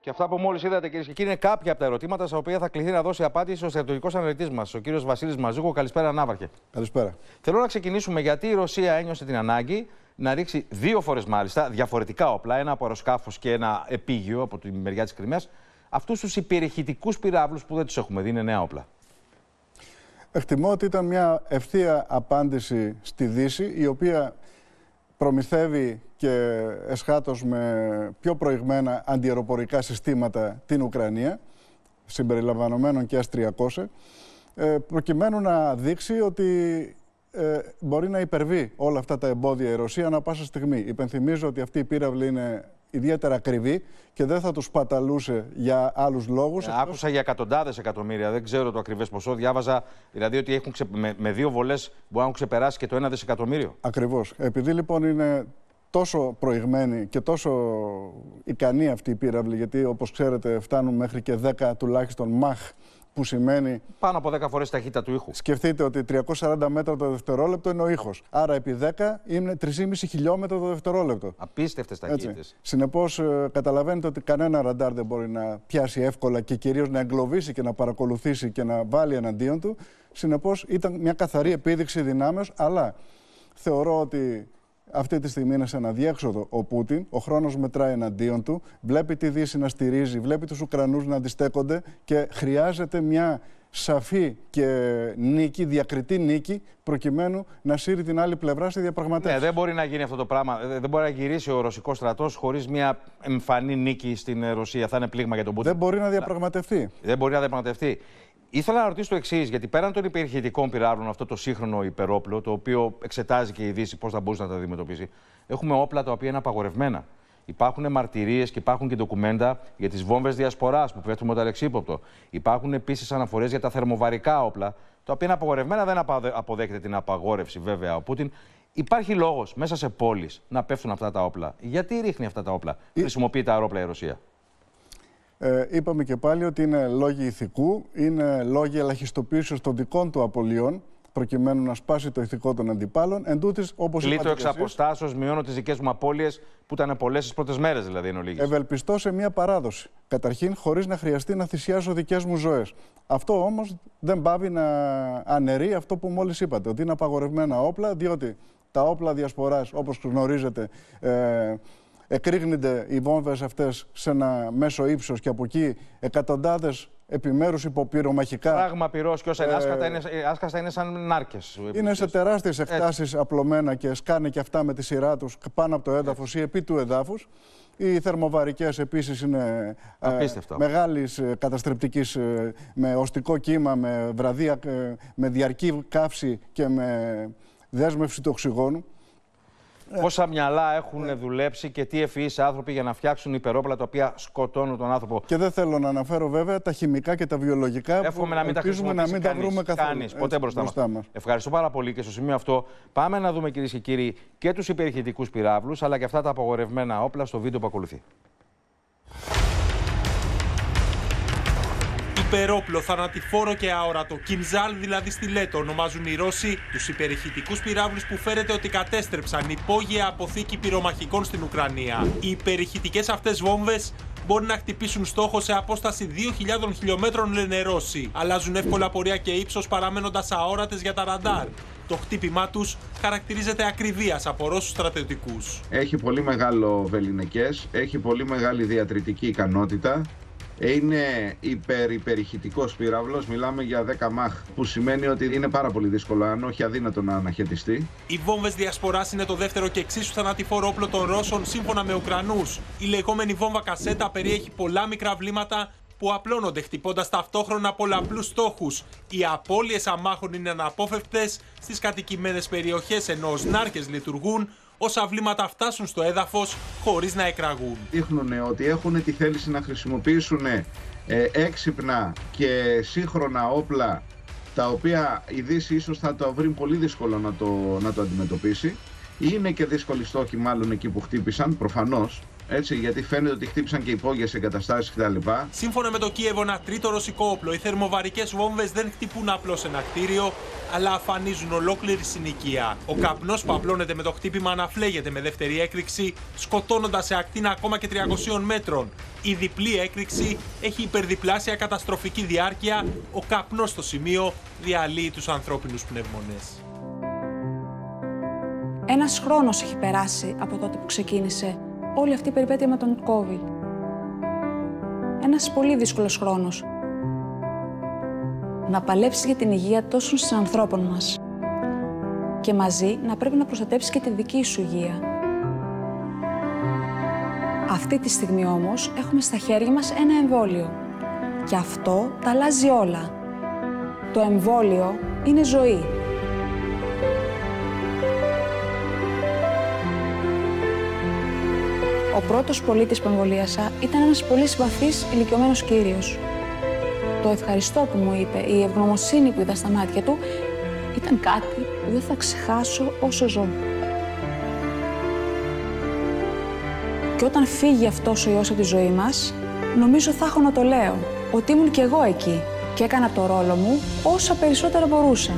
Και αυτά που μόλις είδατε, κυρίες και κύριοι, είναι κάποια από τα ερωτήματα στα οποία θα κληθεί να δώσει απάντηση ο στρατιωτικός αναλυτής μας, ο κύριος Βασίλης Μαζούκο. Καλησπέρα, Ναύαρχε. Καλησπέρα. Θέλω να ξεκινήσουμε γιατί η Ρωσία ένιωσε την ανάγκη να ρίξει δύο φορές μάλιστα διαφορετικά όπλα, ένα από αεροσκάφος και ένα επίγειο από τη μεριά της Κριμαίας, αυτούς τους υπερηχητικούς πυράβλους που δεν τους έχουμε δει, είναι νέα όπλα. Εκτιμώ ότι ήταν μια ευθεία απάντηση στη Δύση, η οποία προμηθεύει και εσχάτως με πιο προηγμένα αντιαεροπορικά συστήματα την Ουκρανία, συμπεριλαμβανομένων και S-300, προκειμένου να δείξει ότι μπορεί να υπερβεί όλα αυτά τα εμπόδια η Ρωσία ανά πάσα στιγμή. Υπενθυμίζω ότι αυτή η πύραυλη είναι ιδιαίτερα ακριβή και δεν θα τους σπαταλούσε για άλλους λόγους. Άκουσα για εκατοντάδες εκατομμύρια, δεν ξέρω το ακριβές ποσό. Διάβαζα δηλαδή ότι έχουν με δύο βολές μπορεί να έχουν ξεπεράσει και το 1 δισεκατομμύριο. Ακριβώς. Επειδή λοιπόν είναι τόσο προηγμένη και τόσο ικανή αυτή η πύραυλη, γιατί όπως ξέρετε φτάνουν μέχρι και 10 τουλάχιστον μαχ, που σημαίνει πάνω από 10 φορές ταχύτητα του ήχου. Σκεφτείτε ότι 340 μέτρα το δευτερόλεπτο είναι ο ήχος. Άρα επί 10 είναι 3,5 χιλιόμετρα το δευτερόλεπτο. Απίστευτες ταχύτητες. Συνεπώς καταλαβαίνετε ότι κανένα ραντάρ δεν μπορεί να πιάσει εύκολα και κυρίως να εγκλωβίσει και να παρακολουθήσει και να βάλει εναντίον του. Συνεπώς ήταν μια καθαρή επίδειξη δυνάμεως, αλλά θεωρώ ότι αυτή τη στιγμή είναι σε ένα διέξοδο ο Πούτιν, ο χρόνος μετράει εναντίον του, βλέπει τη Δύση να στηρίζει, βλέπει τους Ουκρανούς να αντιστέκονται και χρειάζεται μια σαφή και νίκη, διακριτή νίκη, προκειμένου να σύρει την άλλη πλευρά στη διαπραγματεύση. Ναι, δεν μπορεί να γίνει αυτό το πράγμα. Δεν μπορεί να γυρίσει ο ρωσικός στρατός χωρίς μια εμφανή νίκη στην Ρωσία. Θα είναι πλήγμα για τον Πούτιν. Δεν μπορεί να διαπραγματευτεί. Δεν μπορεί να διαπραγματευτεί. Ήθελα να ρωτήσω το εξής, γιατί πέραν των υπερηχητικών πυράβλων, αυτό το σύγχρονο υπερόπλο, το οποίο εξετάζει και η Δύση πώς θα μπορούσε να τα αντιμετωπίσει, έχουμε όπλα τα οποία είναι απαγορευμένα. Υπάρχουν μαρτυρίες και υπάρχουν και ντοκουμέντα για τις βόμβες διασποράς που πέφτουν με το αλεξίποπτο. Υπάρχουν επίσης αναφορές για τα θερμοβαρικά όπλα, τα οποία είναι απαγορευμένα, δεν αποδέχεται την απαγόρευση βέβαια ο Πούτιν. Υπάρχει λόγος μέσα σε πόλεις να πέφτουν αυτά τα όπλα. Γιατί ρίχνει αυτά τα όπλα, χρησιμοποιεί τα αερόπλα η Ρωσία? Είπαμε και πάλι ότι είναι λόγοι ηθικού, είναι λόγοι ελαχιστοποίησης των δικών του απολειών, προκειμένου να σπάσει το ηθικό των αντιπάλων. Εν τούτης, όπως κλείτω εξ αποστάσεως, μειώνω τις δικές μου απώλειες, που ήταν πολλές τις πρώτες μέρες δηλαδή εν ολίγης. Ευελπιστώ σε μια παράδοση. Καταρχήν, χωρίς να χρειαστεί να θυσιάσω δικές μου ζωές. Αυτό όμως δεν πάβει να αναιρεί αυτό που μόλις είπατε, ότι είναι απαγορευμένα όπλα, διότι τα όπλα διασποράς, όπως γνωρίζετε, εκρήγνονται οι βόμβες αυτές σε ένα μέσο ύψος και από εκεί εκατοντάδες επιμέρους υποπυρομαχικά. Πράγμα πυρός και όσα είναι άσκαστα είναι σαν νάρκες. Είναι σε τεράστιες εκτάσεις απλωμένα και σκάνε και αυτά με τη σειρά τους πάνω από το έδαφος ή επί του εδάφους. Οι θερμοβαρικές επίσης είναι μεγάλης καταστρεπτικής, με οστικό κύμα, με βραδία, με διαρκή καύση και με δέσμευση του οξυγόνου. Πόσα μυαλά έχουν δουλέψει και τι ευφυείς άνθρωποι για να φτιάξουν υπερόπλα τα οποία σκοτώνουν τον άνθρωπο. Και δεν θέλω να αναφέρω βέβαια τα χημικά και τα βιολογικά. Εύχομαι να μην τα χρησιμοποιήσει να μην τα βρούμε καθόλου. Κανείς, ποτέ μπροστά μας. Ευχαριστώ πάρα πολύ και στο σημείο αυτό πάμε να δούμε, κυρίες και κύριοι, και τους υπερηχητικούς πυράβλους αλλά και αυτά τα απαγορευμένα όπλα στο βίντεο που ακολουθεί. Υπερόπλο, θανατηφόρο και αόρατο, Κινζάλ δηλαδή στιλέτο, ονομάζουν οι Ρώσοι τους υπερηχητικούς πυράβλους που φέρεται ότι κατέστρεψαν υπόγεια αποθήκη πυρομαχικών στην Ουκρανία. Οι υπερηχητικές αυτές βόμβες μπορεί να χτυπήσουν στόχο σε απόσταση 2.000 χιλιόμετρων, λένε Ρώσοι. Αλλάζουν εύκολα πορεία και ύψος παραμένοντας αόρατες για τα ραντάρ. Το χτύπημά τους χαρακτηρίζεται ακριβίας από Ρώσους στρατιωτικούς. Έχει πολύ μεγάλο βεληνικές, έχει πολύ μεγάλη διατρητική ικανότητα. Είναι υπερηχητικός πύραυλος, μιλάμε για 10 μαχ, που σημαίνει ότι είναι πάρα πολύ δύσκολο, αν όχι αδύνατο, να αναχαιτιστεί. Οι βόμβες διασποράς είναι το δεύτερο και εξίσου θανατηφόρο όπλο των Ρώσων, σύμφωνα με Ουκρανούς. Η λεγόμενη βόμβα κασέτα περιέχει πολλά μικρά βλήματα που απλώνονται χτυπώντας ταυτόχρονα πολλαπλούς στόχους. Οι απώλειες αμάχων είναι αναπόφευκτες στις κατοικημένες περιοχές, ενώ ως νάρκες λειτουργούν όσα βλήματα φτάσουν στο έδαφος χωρίς να εκραγούν. Δείχνουν ότι έχουν τη θέληση να χρησιμοποιήσουν έξυπνα και σύγχρονα όπλα, τα οποία η Δύση ίσως θα το βρει πολύ δύσκολο να το αντιμετωπίσει. Είναι και δύσκολοι στόχοι μάλλον εκεί που χτύπησαν, προφανώς. Έτσι, γιατί φαίνεται ότι χτύπησαν και υπόγειες εγκαταστάσεις κτλ. Σύμφωνα με το Κίεβο, ένα τρίτο ρωσικό όπλο, οι θερμοβαρικές βόμβες δεν χτυπούν απλώς ένα κτίριο, αλλά αφανίζουν ολόκληρη συνοικία. Ο καπνός που απλώνεται με το χτύπημα αναφλέγεται με δεύτερη έκρηξη, σκοτώνοντας σε ακτίνα ακόμα και 300 μέτρων. Η διπλή έκρηξη έχει υπερδιπλάσια καταστροφική διάρκεια. Ο καπνός στο σημείο διαλύει τους ανθρώπινους πνεύμονες. Ένας χρόνος έχει περάσει από τότε που ξεκίνησε όλη αυτή η περιπέτεια με τον COVID. Ένας πολύ δύσκολος χρόνος. Να παλέψεις για την υγεία τόσων συνανθρώπων μας. Και μαζί να πρέπει να προστατεύσεις και τη δική σου υγεία. Αυτή τη στιγμή όμως έχουμε στα χέρια μας ένα εμβόλιο. Και αυτό τα αλλάζει όλα. Το εμβόλιο είναι ζωή. Ο πρώτος πολίτης που εμβολίασα ήταν ένας πολύ συμπαθής ηλικιωμένος κύριος. Το ευχαριστώ που μου είπε, η ευγνωμοσύνη που είδα στα μάτια του, ήταν κάτι που δεν θα ξεχάσω όσο ζω. Και όταν φύγει αυτός ο ιός από τη ζωή μας, νομίζω θα έχω να το λέω, ότι ήμουν κι εγώ εκεί και έκανα το ρόλο μου όσα περισσότερα μπορούσα.